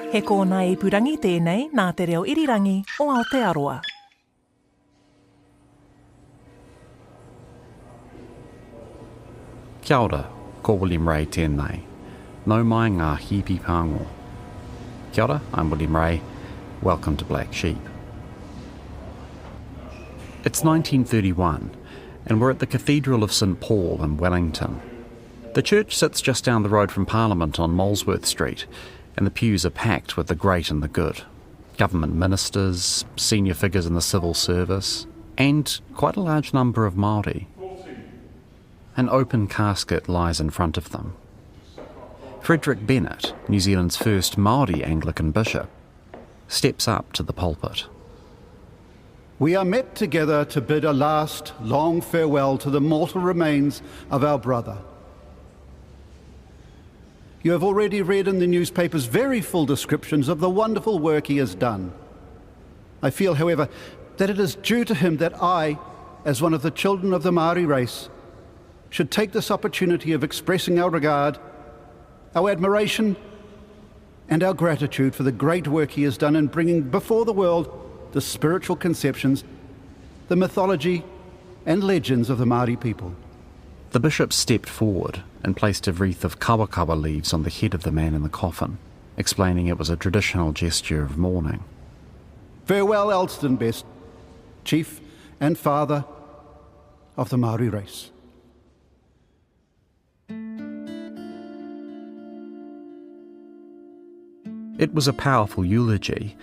He kōna I purangi tēnei nā te reo irirangi o Aotearoa. Kia ora, ko William Ray tēnei. Nau mai ngā hipi pāngo. Kia ora, I'm William Ray. Welcome to Black Sheep. It's 1931, and we're at the Cathedral of St Paul in Wellington. The church sits just down the road from Parliament on Molesworth Street, and the pews are packed with the great and the good. Government ministers, senior figures in the civil service, and quite a large number of Māori. An open casket lies in front of them. Frederick Bennett, New Zealand's first Māori Anglican bishop, steps up to the pulpit. We are met together to bid a last, long farewell to the mortal remains of our brother. You have already read in the newspapers very full descriptions of the wonderful work he has done. I feel, however, that it is due to him that I, as one of the children of the Māori race, should take this opportunity of expressing our regard, our admiration, and our gratitude for the great work he has done in bringing before the world the spiritual conceptions, the mythology and legends of the Māori people. The bishop stepped forward and placed a wreath of kawakawa leaves on the head of the man in the coffin, explaining it was a traditional gesture of mourning. Farewell, Elsdon Best, chief and father of the Māori race. It was a powerful eulogy,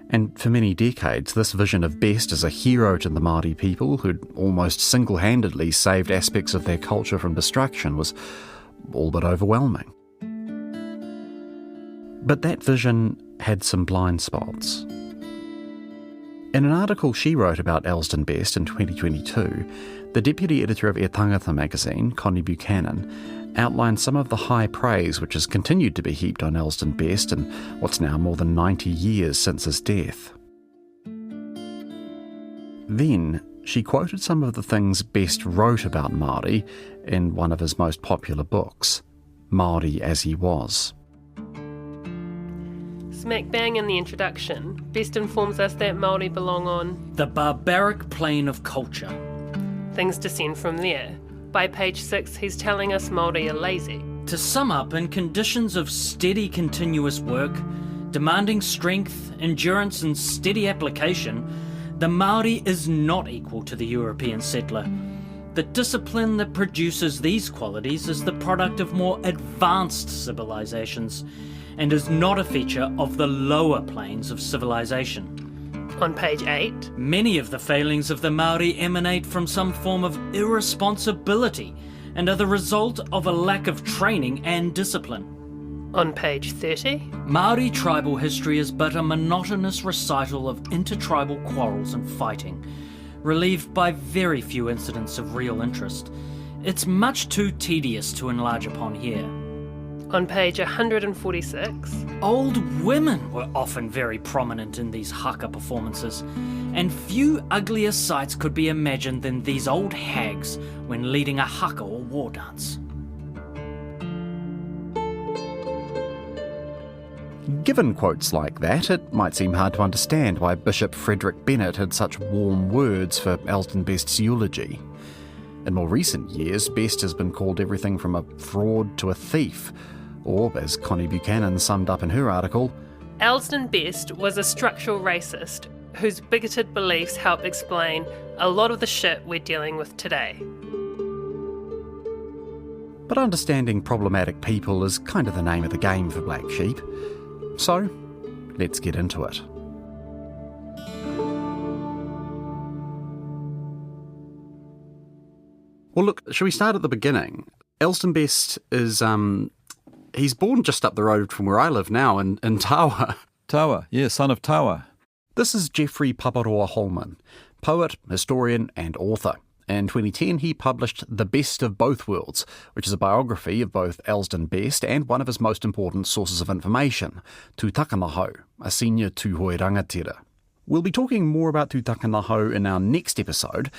and for many decades this vision of Best as a hero to the Māori people who'd almost single-handedly saved aspects of their culture from destruction was all but overwhelming. But that vision had some blind spots. In an article she wrote about Elsdon Best in 2022, the deputy editor of E Tangata magazine, Connie Buchanan, outlined some of the high praise which has continued to be heaped on Elsdon Best in what's now more than 90 years since his death. Then she quoted some of the things Best wrote about Māori in one of his most popular books, Māori as He Was. Smack bang in the introduction, Best informs us that Māori belong on the barbaric plane of culture. Things descend from there. By page 6, he's telling us Māori are lazy. To sum up, in conditions of steady continuous work, demanding strength, endurance and steady application, the Māori is not equal to the European settler. The discipline that produces these qualities is the product of more advanced civilizations and is not a feature of the lower planes of civilization. On page 8, many of the failings of the Māori emanate from some form of irresponsibility and are the result of a lack of training and discipline. On page 30, Māori tribal history is but a monotonous recital of intertribal quarrels and fighting, relieved by very few incidents of real interest. It's much too tedious to enlarge upon here. On page 146, old women were often very prominent in these haka performances, and few uglier sights could be imagined than these old hags when leading a haka or war dance. Given quotes like that, it might seem hard to understand why Bishop Frederick Bennett had such warm words for Elsdon Best's eulogy. In more recent years, Best has been called everything from a fraud to a thief, or, as Connie Buchanan summed up in her article, Elsdon Best was a structural racist whose bigoted beliefs help explain a lot of the shit we're dealing with today. But understanding problematic people is kind of the name of the game for Black Sheep. So, let's get into it. Well, look, shall we start at the beginning? Elsdon Best is, he's born just up the road from where I live now, in Tawa. Tawa, yeah, son of Tawa. This is Geoffrey Paparoa Holman, poet, historian and author. In 2010, he published The Best of Both Worlds, which is a biography of both Elsdon Best and one of his most important sources of information, Tūtakanaho, a senior Tūhoe rangatira. We'll be talking more about Tūtakanaho in our next episode,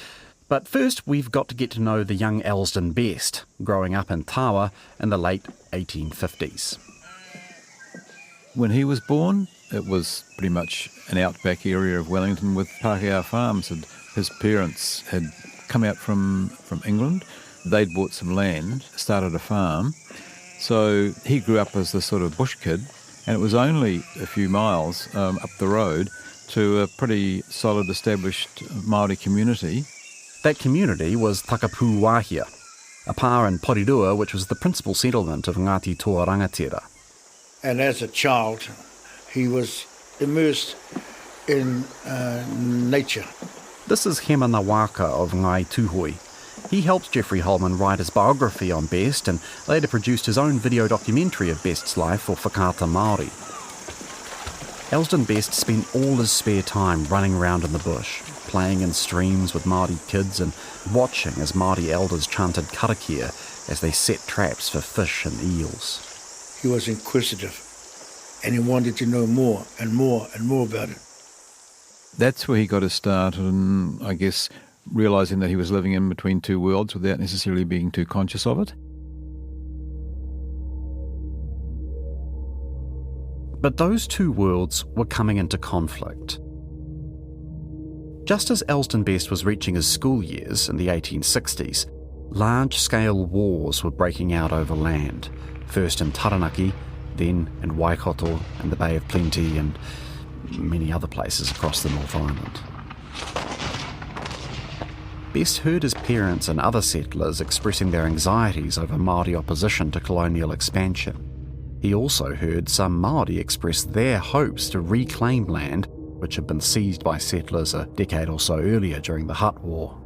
but first we've got to get to know the young Elsdon Best, growing up in Tawa in the late 1850s. When he was born, it was pretty much an outback area of Wellington with Pākehā farms. And his parents had come out from England. They'd bought some land, started a farm. So he grew up as this sort of bush kid, and it was only a few miles up the road to a pretty solid established Māori community. That community was Takapūwahia, a pa in Porirua which was the principal settlement of Ngāti Toa Rangatira. And as a child, he was immersed in nature. This is Hemana Waka of Ngai Tūhoi. He helped Geoffrey Holman write his biography on Best and later produced his own video documentary of Best's life for Whakaata Māori. Elsdon Best spent all his spare time running around in the bush, playing in streams with Māori kids and watching as Māori elders chanted karakia as they set traps for fish and eels. He was inquisitive, and he wanted to know more and more and more about it. That's where he got his start, and I guess realising that he was living in between two worlds without necessarily being too conscious of it. But those two worlds were coming into conflict. Just as Elsdon Best was reaching his school years in the 1860s, large-scale wars were breaking out over land, first in Taranaki, then in Waikato and the Bay of Plenty and many other places across the North Island. Best heard his parents and other settlers expressing their anxieties over Māori opposition to colonial expansion. He also heard some Māori express their hopes to reclaim land which had been seized by settlers a decade or so earlier during the Hutt War.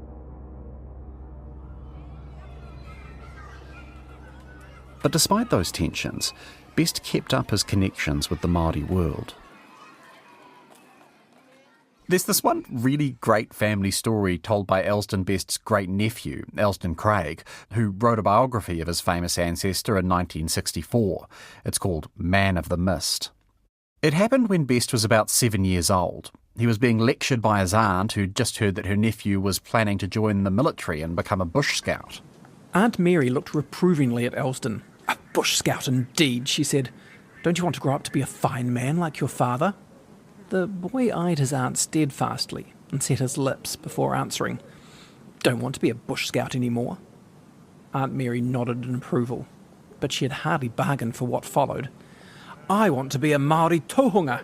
But despite those tensions, Best kept up his connections with the Māori world. There's this one really great family story told by Elsdon Best's great-nephew, Elsdon Craig, who wrote a biography of his famous ancestor in 1964. It's called Man of the Mist. It happened when Best was about 7 years old. He was being lectured by his aunt, who'd just heard that her nephew was planning to join the military and become a bush scout. Aunt Mary looked reprovingly at Elsdon. "A bush scout indeed," she said. "Don't you want to grow up to be a fine man like your father?" The boy eyed his aunt steadfastly and set his lips before answering. "Don't want to be a bush scout anymore." Aunt Mary nodded in approval, but she had hardly bargained for what followed. "I want to be a Māori tōhunga."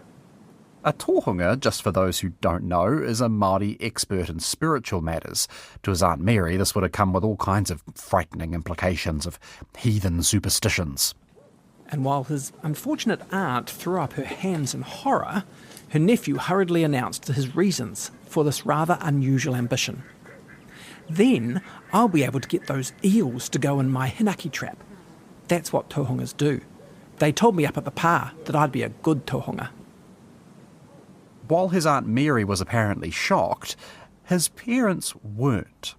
A tōhunga, just for those who don't know, is a Māori expert in spiritual matters. To his Aunt Mary, this would have come with all kinds of frightening implications of heathen superstitions. And while his unfortunate aunt threw up her hands in horror, her nephew hurriedly announced his reasons for this rather unusual ambition. "Then I'll be able to get those eels to go in my hinaki trap. That's what tōhungas do. They told me up at the pā that I'd be a good tōhunga." While his Aunt Mary was apparently shocked, his parents weren't.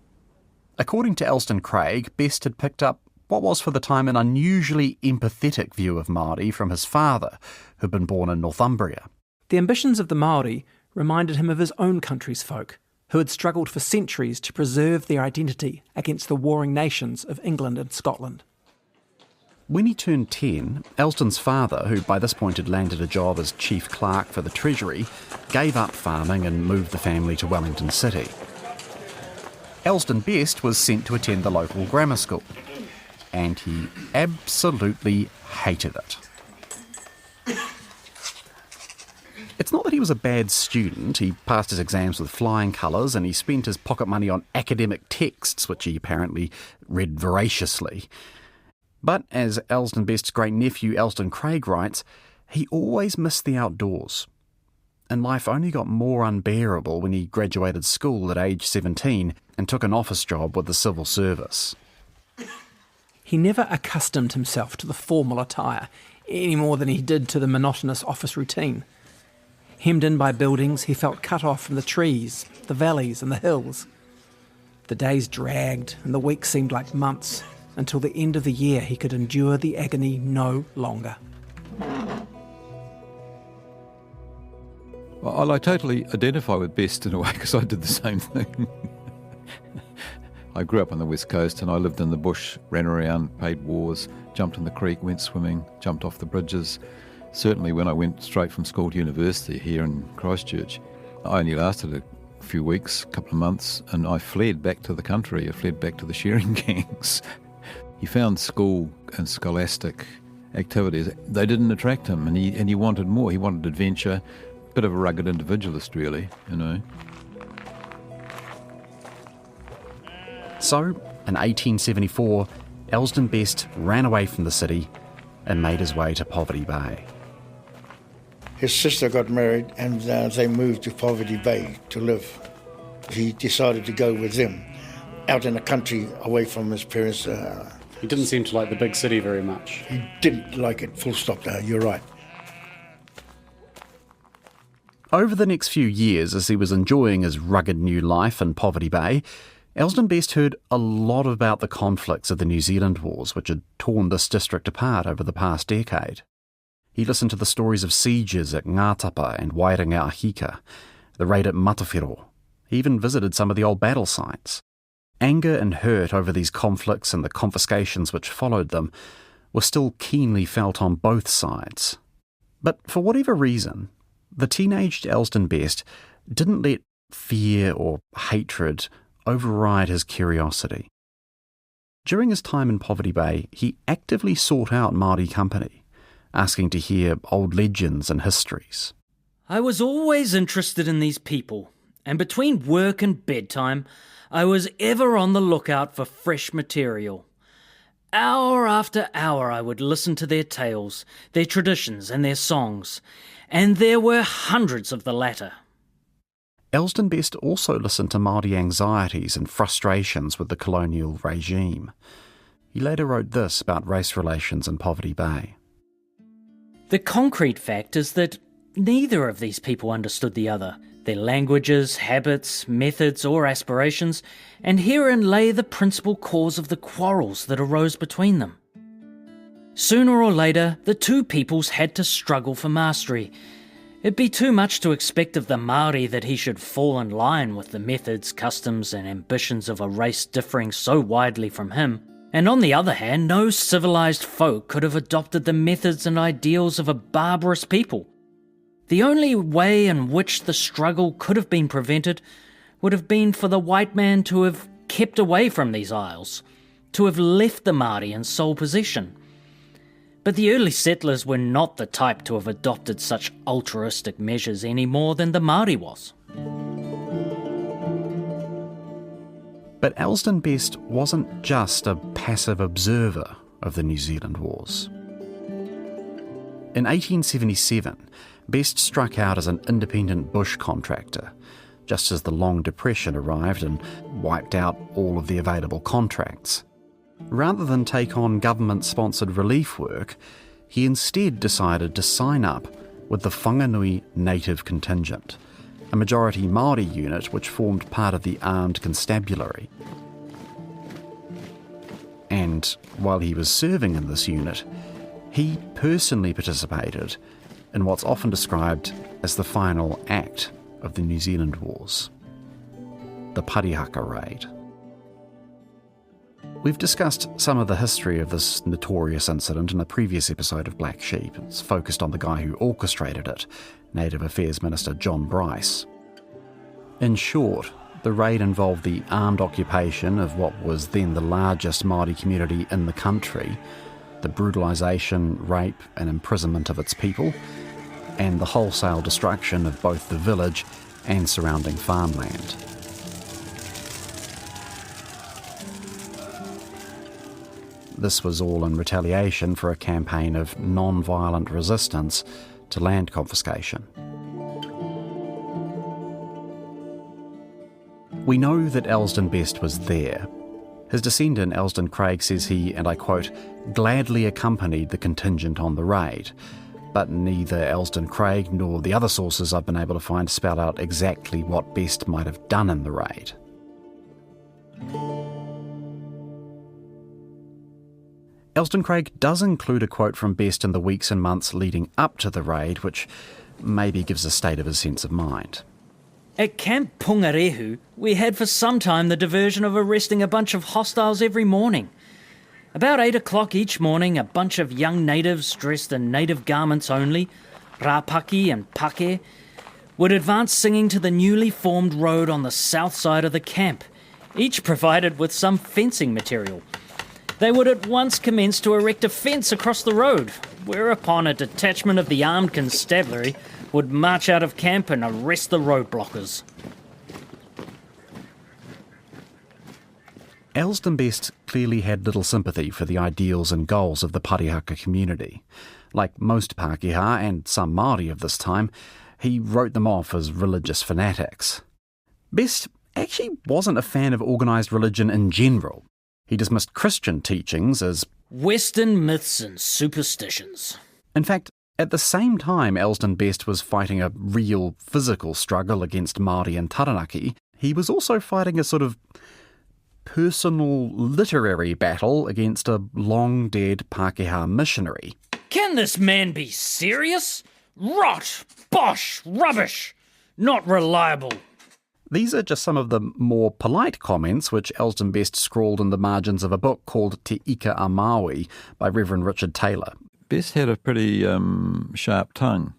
According to Elsdon Craig, Best had picked up what was for the time an unusually empathetic view of Māori from his father, who'd been born in Northumbria. The ambitions of the Māori reminded him of his own country's folk, who had struggled for centuries to preserve their identity against the warring nations of England and Scotland. When he turned 10, Elsdon's father, who by this point had landed a job as chief clerk for the Treasury, gave up farming and moved the family to Wellington City. Elsdon Best was sent to attend the local grammar school, and he absolutely hated it. It's not that he was a bad student. He passed his exams with flying colours and he spent his pocket money on academic texts, which he apparently read voraciously. But as Elsdon Best's great-nephew Elsdon Craig writes, he always missed the outdoors. And life only got more unbearable when he graduated school at age 17 and took an office job with the civil service. He never accustomed himself to the formal attire, any more than he did to the monotonous office routine. Hemmed in by buildings, he felt cut off from the trees, the valleys and the hills. The days dragged and the weeks seemed like months, until the end of the year he could endure the agony no longer. Well, I totally identify with Best in a way because I did the same thing. I grew up on the West Coast and I lived in the bush, ran around, paid wars, jumped in the creek, went swimming, jumped off the bridges. Certainly when I went straight from school to university here in Christchurch, I only lasted a few weeks, a couple of months, and I fled back to the country. I fled back to the shearing gangs. He found school and scholastic activities, they didn't attract him, and he wanted more. He wanted adventure, a bit of a rugged individualist really, you know. So, in 1874, Elsdon Best ran away from the city and made his way to Poverty Bay. His sister got married and they moved to Poverty Bay to live. He decided to go with them, out in the country, away from his parents. He didn't seem to like the big city very much. He didn't like it, full stop there, you're right. Over the next few years, as he was enjoying his rugged new life in Poverty Bay, Elsdon Best heard a lot about the conflicts of the New Zealand Wars, which had torn this district apart over the past decade. He listened to the stories of sieges at Ngātapa and Wairinga-a-Hika, the raid at Matawhiro. He even visited some of the old battle sites. Anger and hurt over these conflicts and the confiscations which followed them were still keenly felt on both sides. But for whatever reason, the teenaged Elsdon Best didn't let fear or hatred override his curiosity. During his time in Poverty Bay, he actively sought out Māori company, asking to hear old legends and histories. I was always interested in these people, and between work and bedtime, I was ever on the lookout for fresh material. Hour after hour I would listen to their tales, their traditions and their songs, and there were hundreds of the latter. Elsdon Best also listened to Māori anxieties and frustrations with the colonial regime. He later wrote this about race relations in Poverty Bay. The concrete fact is that neither of these people understood the other, their languages, habits, methods or aspirations, and herein lay the principal cause of the quarrels that arose between them. Sooner or later, the two peoples had to struggle for mastery. It'd be too much to expect of the Māori that he should fall in line with the methods, customs and ambitions of a race differing so widely from him. And on the other hand, no civilised folk could have adopted the methods and ideals of a barbarous people. The only way in which the struggle could have been prevented would have been for the white man to have kept away from these isles, to have left the Māori in sole possession. But the early settlers were not the type to have adopted such altruistic measures any more than the Māori was. But Elsdon Best wasn't just a passive observer of the New Zealand Wars. In 1877, Best struck out as an independent bush contractor, just as the Long Depression arrived and wiped out all of the available contracts. Rather than take on government-sponsored relief work, he instead decided to sign up with the Whanganui Native Contingent, a majority Māori unit which formed part of the armed constabulary. And while he was serving in this unit, he personally participated in what's often described as the final act of the New Zealand Wars, the Parihaka Raid. We've discussed some of the history of this notorious incident in a previous episode of Black Sheep. It's focused on the guy who orchestrated it, Native Affairs Minister John Bryce. In short, the raid involved the armed occupation of what was then the largest Māori community in the country, the brutalisation, rape and imprisonment of its people, and the wholesale destruction of both the village and surrounding farmland. This was all in retaliation for a campaign of non-violent resistance to land confiscation. We know that Elsdon Best was there. His descendant Elsdon Craig says he, and I quote, gladly accompanied the contingent on the raid, but neither Elsdon Craig nor the other sources I've been able to find spell out exactly what Best might have done in the raid. Elsdon Craig does include a quote from Best in the weeks and months leading up to the raid, which maybe gives a state of his sense of mind. At Camp Pungarehu, we had for some time the diversion of arresting a bunch of hostiles every morning. About 8 o'clock each morning, a bunch of young natives dressed in native garments only, rāpaki and pake, would advance singing to the newly formed road on the south side of the camp, each provided with some fencing material. They would at once commence to erect a fence across the road, whereupon a detachment of the armed constabulary would march out of camp and arrest the roadblockers. Elsdon Best clearly had little sympathy for the ideals and goals of the Parihaka community. Like most Pākehā and some Māori of this time, he wrote them off as religious fanatics. Best actually wasn't a fan of organised religion in general. He dismissed Christian teachings as Western myths and superstitions. In fact, at the same time Elsdon Best was fighting a real physical struggle against Māori and Taranaki, he was also fighting a sort of personal literary battle against a long-dead Pākehā missionary. Can this man be serious? Rot! Bosh! Rubbish! Not reliable. These are just some of the more polite comments which Elsdon Best scrawled in the margins of a book called Te Ika a Maui by Reverend Richard Taylor. Best had a pretty sharp tongue.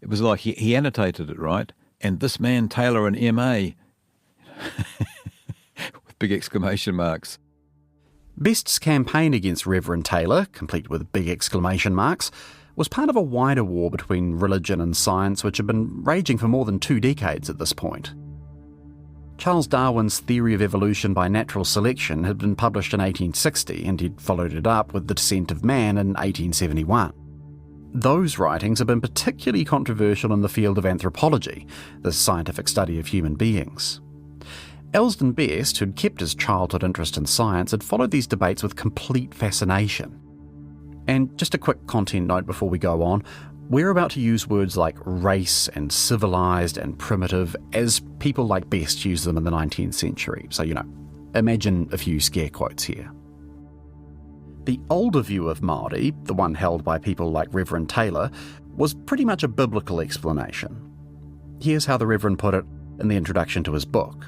It was like he annotated it, right? And this man, Taylor, an MA, with big exclamation marks. Best's campaign against Reverend Taylor, complete with big exclamation marks, was part of a wider war between religion and science which had been raging for more than 2 decades at this point. Charles Darwin's theory of evolution by natural selection had been published in 1860, and he'd followed it up with The Descent of Man in 1871. Those writings have been particularly controversial in the field of anthropology, the scientific study of human beings. Elsdon Best, who'd kept his childhood interest in science, had followed these debates with complete fascination. And just a quick content note before we go on, we're about to use words like race and civilised and primitive as people like Best used them in the 19th century. So, imagine a few scare quotes here. The older view of Māori, the one held by people like Reverend Taylor, was pretty much a biblical explanation. Here's how the Reverend put it in the introduction to his book.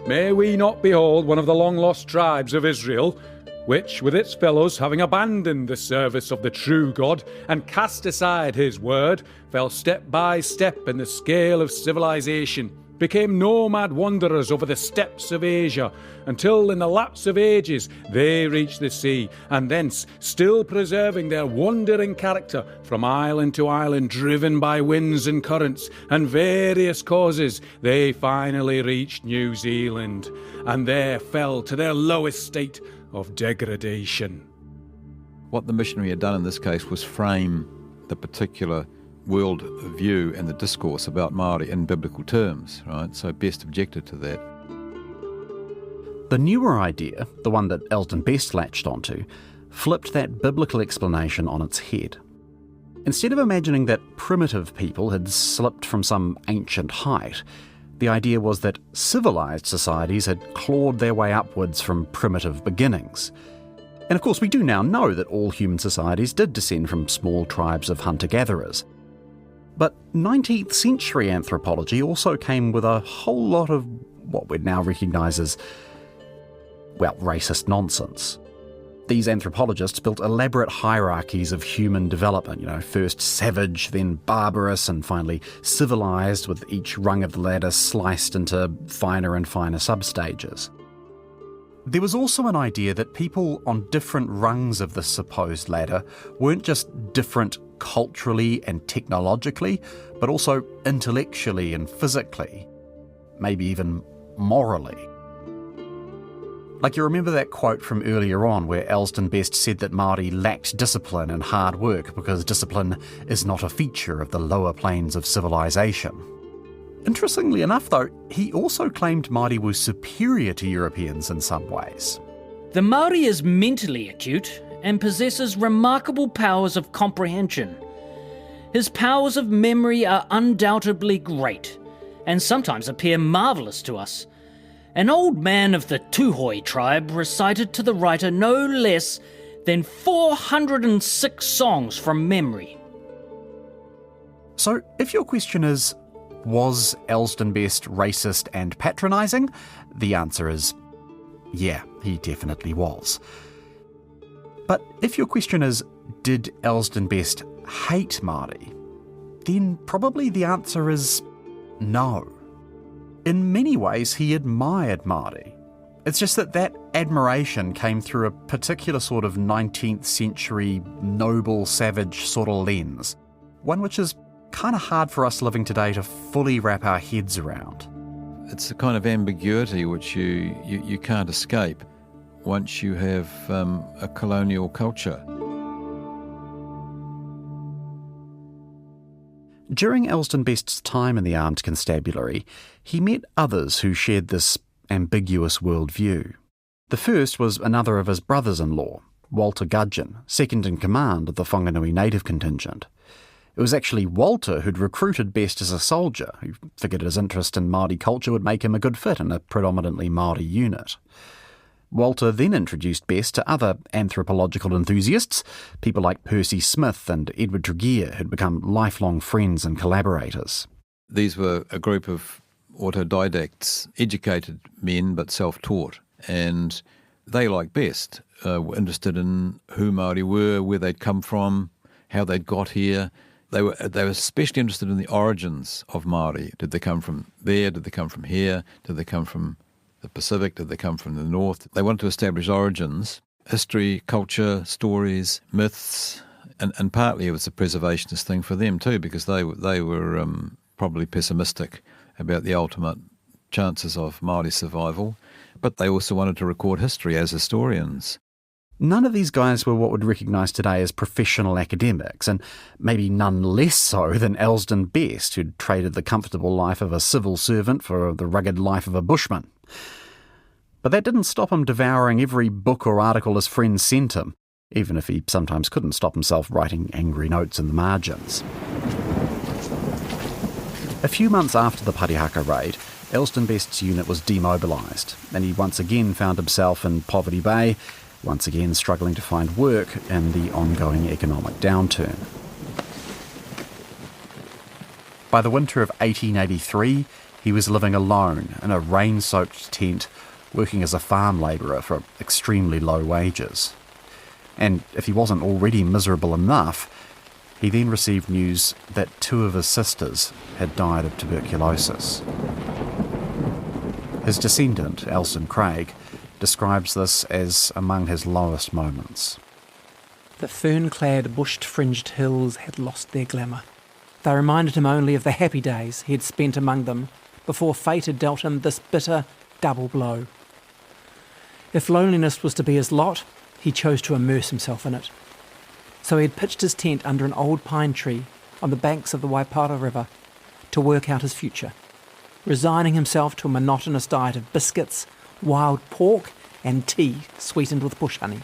May we not behold one of the long-lost tribes of Israel, which, with its fellows, having abandoned the service of the true God and cast aside his word, fell step by step in the scale of civilization, became nomad wanderers over the steppes of Asia, until in the lapse of ages they reached the sea, and thence, still preserving their wandering character, from island to island, driven by winds and currents and various causes, they finally reached New Zealand, and there fell to their lowest state of degradation. What the missionary had done in this case was frame the particular world view and the discourse about Māori in biblical terms, right? So Best objected to that. The newer idea, the one that Elsdon Best latched onto, flipped that biblical explanation on its head. Instead of imagining that primitive people had slipped from some ancient height, the idea was that civilised societies had clawed their way upwards from primitive beginnings. And of course we do now know that all human societies did descend from small tribes of hunter-gatherers. But 19th century anthropology also came with a whole lot of what we'd now recognise as, racist nonsense. These anthropologists built elaborate hierarchies of human development, first savage, then barbarous, and finally civilised, with each rung of the ladder sliced into finer and finer substages. There was also an idea that people on different rungs of this supposed ladder weren't just different culturally and technologically, but also intellectually and physically, maybe even morally. Like, you remember that quote from earlier on where Elsdon Best said that Māori lacked discipline and hard work because discipline is not a feature of the lower planes of civilization. Interestingly enough, though, he also claimed Māori were superior to Europeans in some ways. The Māori is mentally acute and possesses remarkable powers of comprehension. His powers of memory are undoubtedly great, and sometimes appear marvellous to us. An old man of the Tuhoe tribe recited to the writer no less than 406 songs from memory. So, if your question is, was Elsdon Best racist and patronising? The answer is, yeah, he definitely was. But if your question is, did Elsdon Best hate Māori? Then probably the answer is no. In many ways, he admired Māori. It's just that admiration came through a particular sort of 19th century noble, savage sort of lens, one which is kind of hard for us living today to fully wrap our heads around. It's a kind of ambiguity which you can't escape once you have a colonial culture. During Elsdon Best's time in the armed constabulary, he met others who shared this ambiguous worldview. The first was another of his brothers-in-law, Walter Gudgeon, second in command of the Whanganui native contingent. It was actually Walter who'd recruited Best as a soldier, who figured his interest in Māori culture would make him a good fit in a predominantly Māori unit. Walter then introduced Best to other anthropological enthusiasts, people like Percy Smith and Edward Tregear, who'd become lifelong friends and collaborators. These were a group of autodidacts, educated men but self-taught, and they, like Best, were interested in who Māori were, where they'd come from, how they'd got here. They were especially interested in the origins of Māori. Did they come from there? Did they come from here? Did they come from the Pacific? Did they come from the north? They wanted to establish origins, history, culture, stories, myths, and partly it was a preservationist thing for them too, because they were probably pessimistic about the ultimate chances of Māori survival, but they also wanted to record history as historians. None of these guys were what we'd recognise today as professional academics, and maybe none less so than Elsdon Best, who'd traded the comfortable life of a civil servant for the rugged life of a bushman. But that didn't stop him devouring every book or article his friends sent him, even if he sometimes couldn't stop himself writing angry notes in the margins. A few months after the Parihaka raid, Elsdon Best's unit was demobilised, and he once again found himself in Poverty Bay, once again struggling to find work in the ongoing economic downturn. By the winter of 1883, he was living alone in a rain-soaked tent, working as a farm labourer for extremely low wages. And if he wasn't already miserable enough, he then received news that 2 of his sisters had died of tuberculosis. His descendant, Elson Craig, describes this as among his lowest moments. The fern-clad, bush-fringed hills had lost their glamour. They reminded him only of the happy days he had spent among them before fate had dealt him this bitter double blow. If loneliness was to be his lot, he chose to immerse himself in it. So he had pitched his tent under an old pine tree on the banks of the Waipara River to work out his future, resigning himself to a monotonous diet of biscuits, wild pork and tea sweetened with bush honey.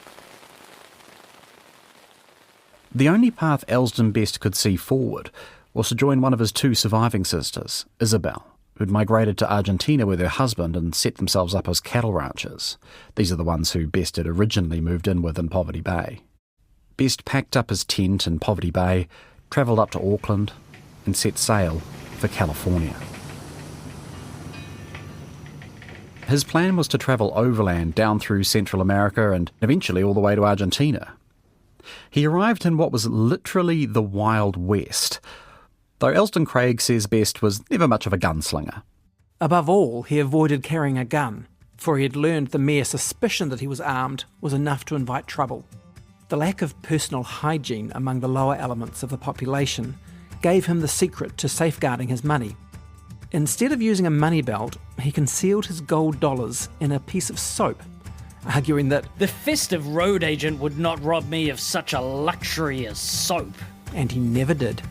The only path Elsdon Best could see forward was to join one of his 2 surviving sisters, Isabel, who'd migrated to Argentina with her husband and set themselves up as cattle ranchers. These are the ones who Best had originally moved in with in Poverty Bay. Best packed up his tent in Poverty Bay, travelled up to Auckland and set sail for California. His plan was to travel overland down through Central America and eventually all the way to Argentina. He arrived in what was literally the Wild West, though Elsdon Craig says Best was never much of a gunslinger. Above all, he avoided carrying a gun, for he had learned the mere suspicion that he was armed was enough to invite trouble. The lack of personal hygiene among the lower elements of the population gave him the secret to safeguarding his money. Instead of using a money belt, he concealed his gold dollars in a piece of soap, arguing that The festive road agent would not rob me of such a luxury as soap. and he never did.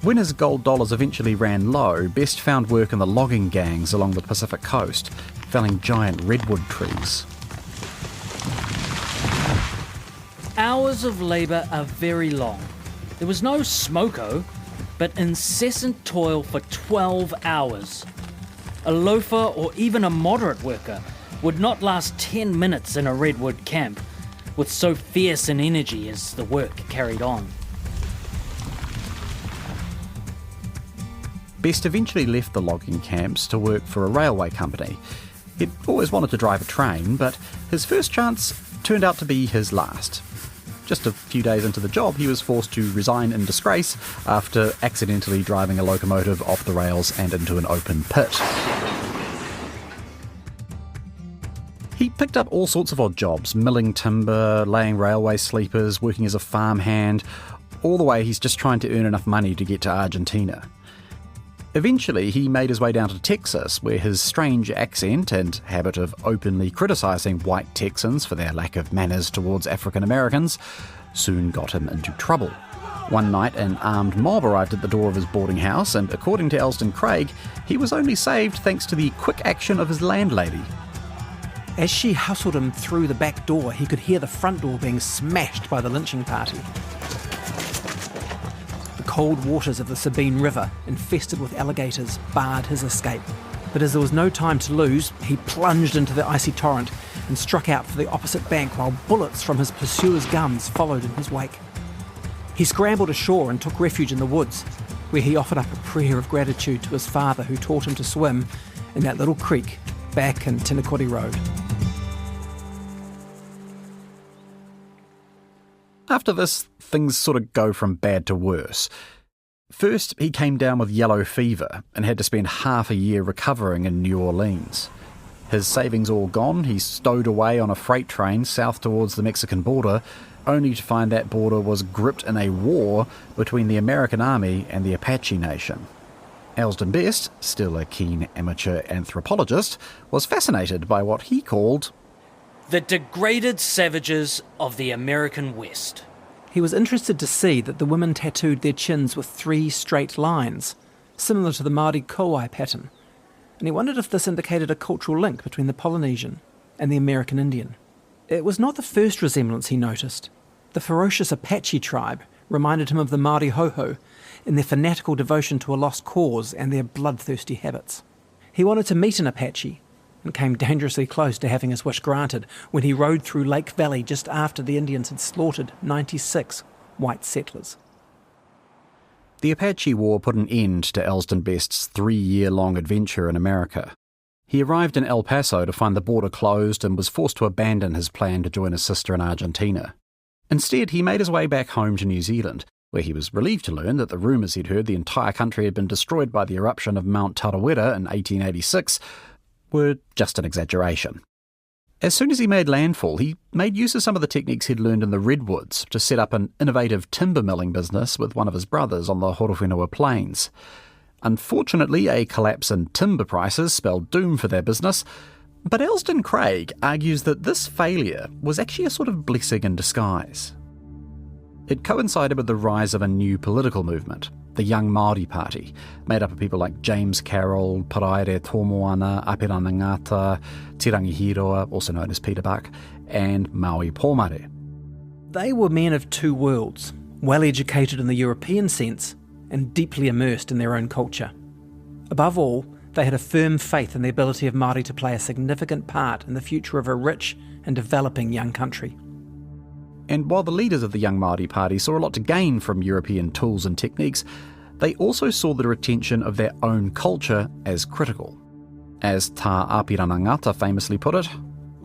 When his gold dollars eventually ran low, Best found work in the logging gangs along the Pacific coast, felling giant redwood trees. Hours of labour are very long. There was no smoko, but incessant toil for 12 hours. A loafer or even a moderate worker would not last 10 minutes in a redwood camp, with so fierce an energy as the work carried on. Best eventually left the logging camps to work for a railway company. He'd always wanted to drive a train, but his first chance turned out to be his last. Just a few days into the job, he was forced to resign in disgrace after accidentally driving a locomotive off the rails and into an open pit. He picked up all sorts of odd jobs, milling timber, laying railway sleepers, working as a farmhand. All the way, he's just trying to earn enough money to get to Argentina. Eventually, he made his way down to Texas, where his strange accent and habit of openly criticising white Texans for their lack of manners towards African Americans soon got him into trouble. One night, an armed mob arrived at the door of his boarding house, and according to Elsdon Craig, he was only saved thanks to the quick action of his landlady. As she hustled him through the back door, he could hear the front door being smashed by the lynching party. The cold waters of the Sabine River, infested with alligators, barred his escape. But as there was no time to lose, he plunged into the icy torrent and struck out for the opposite bank while bullets from his pursuers' guns followed in his wake. He scrambled ashore and took refuge in the woods, where he offered up a prayer of gratitude to his father who taught him to swim in that little creek back in Tinakori Road. After this, things sort of go from bad to worse. First, he came down with yellow fever and had to spend half a year recovering in New Orleans. His savings all gone, he stowed away on a freight train south towards the Mexican border, only to find that border was gripped in a war between the American Army and the Apache Nation. Elsdon Best, still a keen amateur anthropologist, was fascinated by what he called the degraded savages of the American West. He was interested to see that the women tattooed their chins with 3 straight lines, similar to the Māori Kauai pattern, and he wondered if this indicated a cultural link between the Polynesian and the American Indian. It was not the first resemblance he noticed. The ferocious Apache tribe reminded him of the Māori Hoho in their fanatical devotion to a lost cause and their bloodthirsty habits. He wanted to meet an Apache, and came dangerously close to having his wish granted when he rode through Lake Valley just after the Indians had slaughtered 96 white settlers. The Apache War put an end to Elsdon Best's 3-year-long adventure in America. He arrived in El Paso to find the border closed and was forced to abandon his plan to join his sister in Argentina. Instead, he made his way back home to New Zealand, where he was relieved to learn that the rumours he'd heard the entire country had been destroyed by the eruption of Mount Tarawera in 1886 were just an exaggeration. As soon as he made landfall, he made use of some of the techniques he'd learned in the Redwoods to set up an innovative timber milling business with one of his brothers on the Horowhenua Plains. Unfortunately, a collapse in timber prices spelled doom for their business, but Elsdon Craig argues that this failure was actually a sort of blessing in disguise. It coincided with the rise of a new political movement, the Young Māori Party, made up of people like James Carroll, Paraire Tomoana, Apirana Ngata, Tirangi Hiroa, also known as Peter Buck, and Maui Pomare. They were men of two worlds, well educated in the European sense and deeply immersed in their own culture. Above all, they had a firm faith in the ability of Māori to play a significant part in the future of a rich and developing young country. And while the leaders of the Young Māori Party saw a lot to gain from European tools and techniques, they also saw the retention of their own culture as critical. As Tā Apirana Ngata famously put it,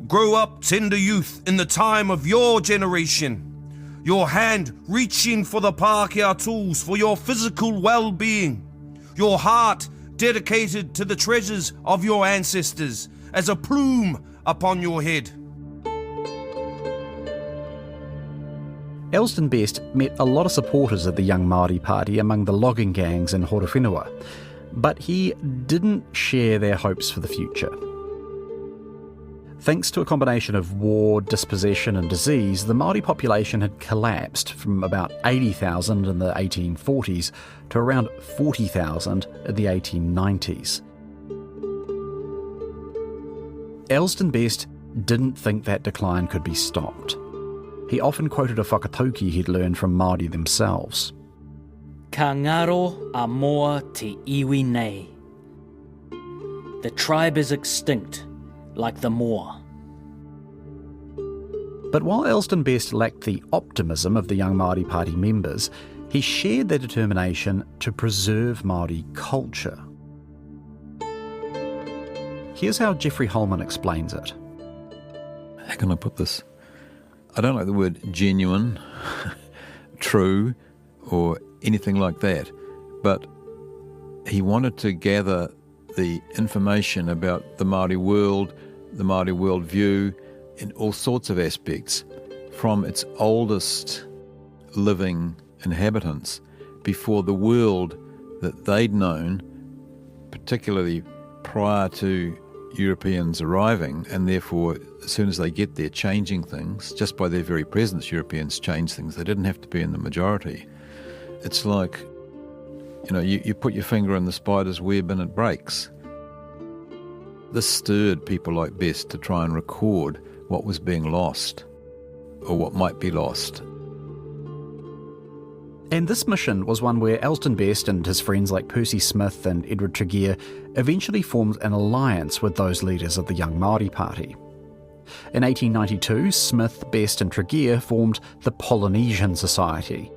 "Grow up, tender youth, in the time of your generation. Your hand reaching for the Pākehā tools for your physical well-being. Your heart dedicated to the treasures of your ancestors as a plume upon your head." Elsdon Best met a lot of supporters of the Young Māori Party among the logging gangs in Horowhenua, but he didn't share their hopes for the future. Thanks to a combination of war, dispossession and disease, the Māori population had collapsed from about 80,000 in the 1840s to around 40,000 in the 1890s. Elsdon Best didn't think that decline could be stopped. He often quoted a whakatauki he'd learned from Māori themselves. Ka ngaro a moa te iwi nei. The tribe is extinct, like the moa. But while Elsdon Best lacked the optimism of the Young Māori Party members, he shared their determination to preserve Māori culture. Here's how Geoffrey Holman explains it. How can I put this? I don't like the word genuine, true, or anything like that, but he wanted to gather the information about the Māori world, the Māori worldview, in all sorts of aspects, from its oldest living inhabitants before the world that they'd known, particularly prior to Europeans arriving, and therefore as soon as they get there changing things. Just by their very presence, Europeans change things. They didn't have to be in the majority. It's like, you put your finger in the spider's web and it breaks. This stirred people like Best to try and record what was being lost, or what might be lost. And this mission was one where Elsdon Best and his friends like Percy Smith and Edward Tregear eventually formed an alliance with those leaders of the Young Māori Party. In 1892, Smith, Best and Tregear formed the Polynesian Society,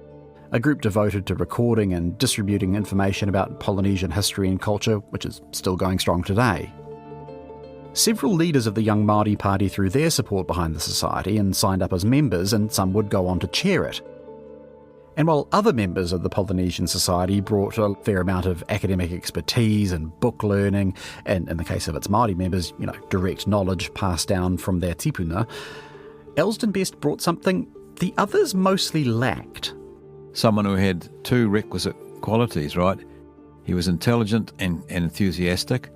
a group devoted to recording and distributing information about Polynesian history and culture, which is still going strong today. Several leaders of the Young Māori Party threw their support behind the society and signed up as members, and some would go on to chair it. And while other members of the Polynesian Society brought a fair amount of academic expertise and book learning, and in the case of its Māori members, direct knowledge passed down from their tipuna, Elsdon Best brought something the others mostly lacked. Someone who had two requisite qualities, right? He was intelligent and enthusiastic,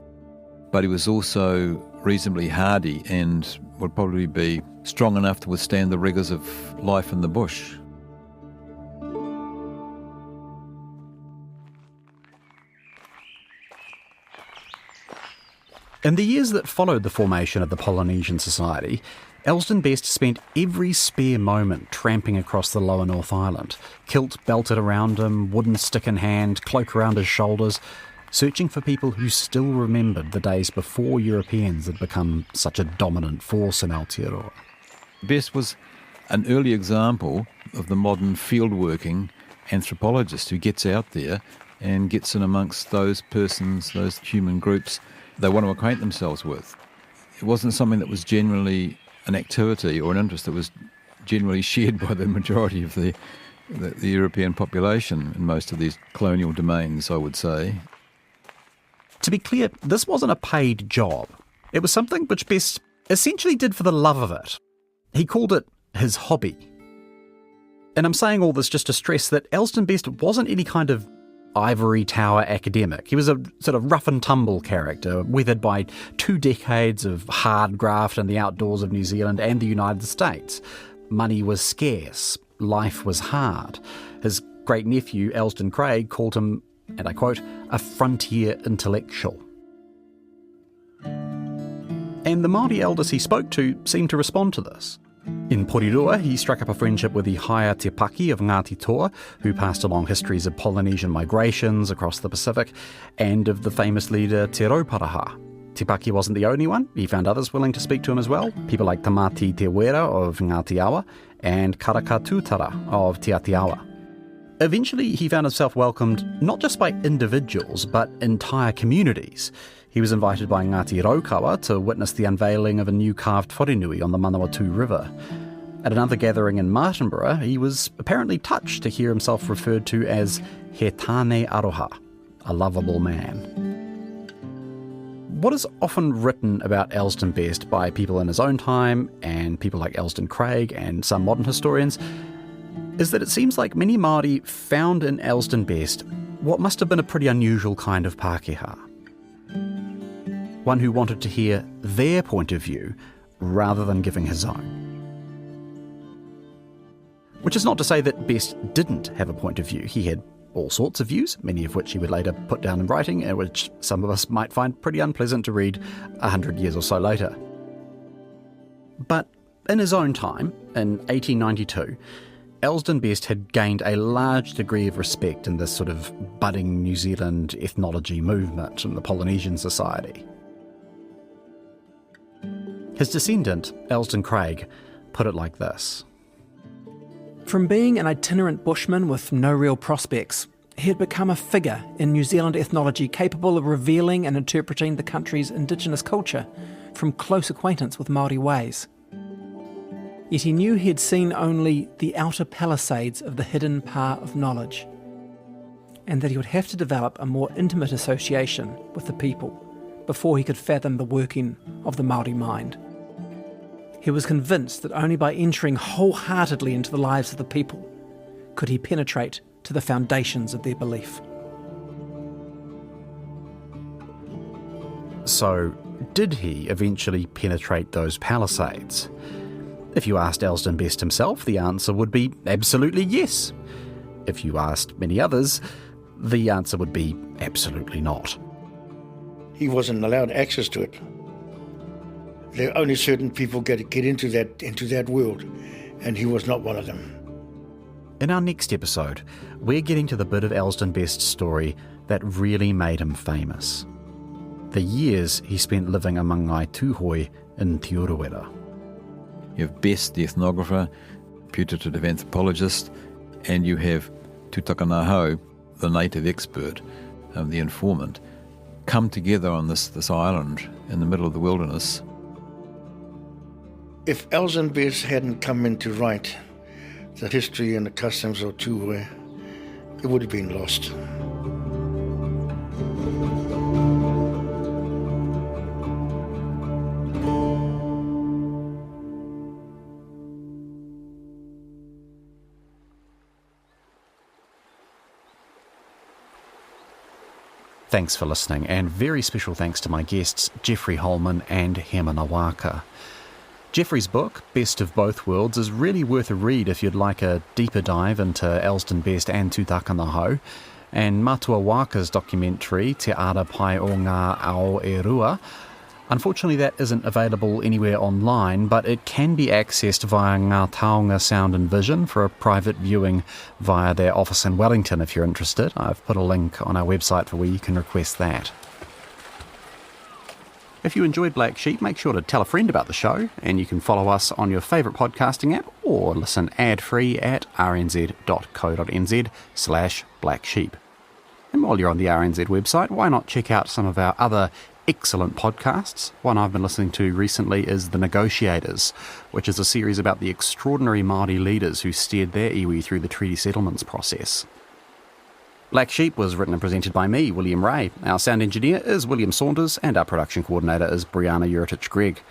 but he was also reasonably hardy and would probably be strong enough to withstand the rigours of life in the bush. In the years that followed the formation of the Polynesian Society, Elsdon Best spent every spare moment tramping across the lower North Island, kilt belted around him, wooden stick in hand, cloak around his shoulders, searching for people who still remembered the days before Europeans had become such a dominant force in Aotearoa. Best was an early example of the modern fieldworking anthropologist who gets out there and gets in amongst those persons, those human groups they want to acquaint themselves with. It wasn't something that was generally an activity or an interest that was generally shared by the majority of the European population in most of these colonial domains, I would say. To be clear, this wasn't a paid job. It was something which Best essentially did for the love of it. He called it his hobby. And I'm saying all this just to stress that Elsdon Best wasn't any kind of ivory tower academic. He was a sort of rough and tumble character, weathered by 2 decades of hard graft in the outdoors of New Zealand and the United States. Money was scarce. Life was hard. His great-nephew, Elsdon Craig, called him, and I quote, a frontier intellectual. And the Māori elders he spoke to seemed to respond to this. In Porirua, he struck up a friendship with the Haia Te Paki of Ngāti Toa, who passed along histories of Polynesian migrations across the Pacific, and of the famous leader Te Rauparaha. Te Paki wasn't the only one. He found others willing to speak to him as well, people like Tamati Te Wera of Ngāti Awa and Karaka Tūtara of Te Atiawa. Eventually, he found himself welcomed not just by individuals, but entire communities. He was invited by Ngāti Raukawa to witness the unveiling of a new carved wharenui on the Manawatu River. At another gathering in Martinborough, he was apparently touched to hear himself referred to as He Tāne Aroha, a lovable man. What is often written about Elsdon Best by people in his own time, and people like Elsdon Craig and some modern historians, is that it seems like many Māori found in Elsdon Best what must have been a pretty unusual kind of Pākehā. One who wanted to hear their point of view rather than giving his own. Which is not to say that Best didn't have a point of view. He had all sorts of views, many of which he would later put down in writing, and which some of us might find pretty unpleasant to read 100 years or so later. But in his own time, in 1892, Elsdon Best had gained a large degree of respect in this sort of budding New Zealand ethnology movement in the Polynesian Society. His descendant, Elsdon Craig, put it like this. From being an itinerant bushman with no real prospects, he had become a figure in New Zealand ethnology capable of revealing and interpreting the country's indigenous culture from close acquaintance with Māori ways. Yet he knew he had seen only the outer palisades of the hidden pa of knowledge, and that he would have to develop a more intimate association with the people before he could fathom the working of the Māori mind. He was convinced that only by entering wholeheartedly into the lives of the people could he penetrate to the foundations of their belief. So, did he eventually penetrate those palisades? If you asked Elsdon Best himself, the answer would be absolutely yes. If you asked many others, the answer would be absolutely not. He wasn't allowed access to it. There are only certain people get into that world, and he was not one of them. In our next episode, we're getting to the bit of Elsdon Best's story that really made him famous. The years he spent living among Ngāi Tūhoe in Te Urewera. You have Best, the ethnographer, putative anthropologist, and you have Tūtakanahau, the native expert, the informant, come together on this island in the middle of the wilderness. If Elsdon Best hadn't come in to write the history and the customs of Tuhoe, it would have been lost. Thanks for listening, and very special thanks to my guests, Jeffrey Holman and Hemana Waka. Jeffrey's book, Best of Both Worlds, is really worth a read if you'd like a deeper dive into Elsdon Best and Tūtakanahau, and Matua Waka's documentary, Te Ara Pai o Ngā Ao e Rua. Unfortunately, that isn't available anywhere online, but it can be accessed via Ngā Taonga Sound and Vision for a private viewing via their office in Wellington if you're interested. I've put a link on our website for where you can request that. If you enjoyed Black Sheep, make sure to tell a friend about the show, and you can follow us on your favourite podcasting app or listen ad-free at rnz.co.nz/blacksheep. And while you're on the RNZ website, why not check out some of our other excellent podcasts. One I've been listening to recently is The Negotiators, which is a series about the extraordinary Māori leaders who steered their iwi through the treaty settlements process. Black Sheep was written and presented by me, William Ray. Our sound engineer is William Saunders, and our production coordinator is Brianna Juritich-Gregg.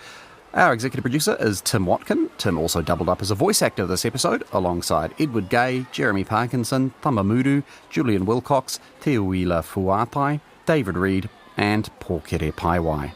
Our executive producer is Tim Watkin. Tim also doubled up as a voice actor this episode, alongside Edward Gay, Jeremy Parkinson, Tamamudu, Julian Wilcox, Te Uila Fuapai, David Reed, and Pōkere Paiwai.